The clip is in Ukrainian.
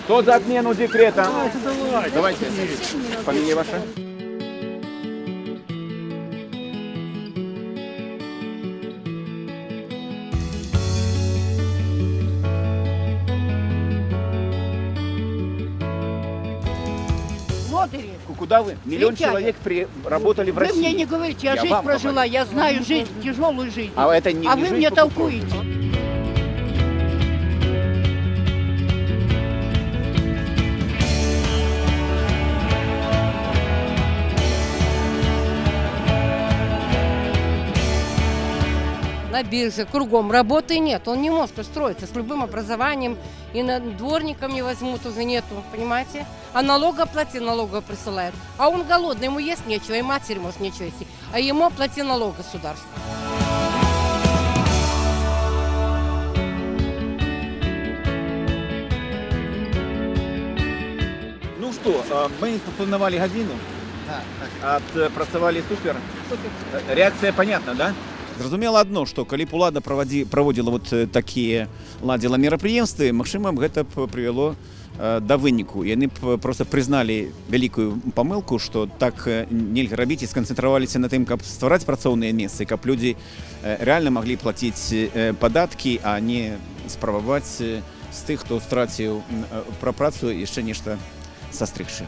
Кто за отмену декрета? Давайте. Фамилия ваша? Лодыри. Куда вы? Миллион Летяне. человек работали в Вы России. мне не говорите, я Я жизнь вам прожила, говорю. я знаю жизнь, тяжелую жизнь. А это не А не вы жизнь мне только толкуете. На бирже, кругом работы нет. Он не может устроиться с любым образованием. И дворником не возьмут, уже нету, понимаете? А налогоплати налога присылают. А он голодный, ему есть нечего, и матери может нечего есть. А ему оплати налог государство. Ну что, мы планировали годину, отпрацавали супер. Реакция понятна, да? Зразумела одно, што калі б улада праводзіла вот такія ладзіла мерапрыемствы, магчыма, гэта б прывяло да выніку. Яны б проста прызналі вялікую памылку, што так нельга рабіць і сканцэнтраваліся на тым, каб ствараць працоўныя месцы, каб людзі рэальна маглі плаціць падаткі, а не спрабаваць з тых, хто страціў пра працу яшчэ нешта састрыгчы.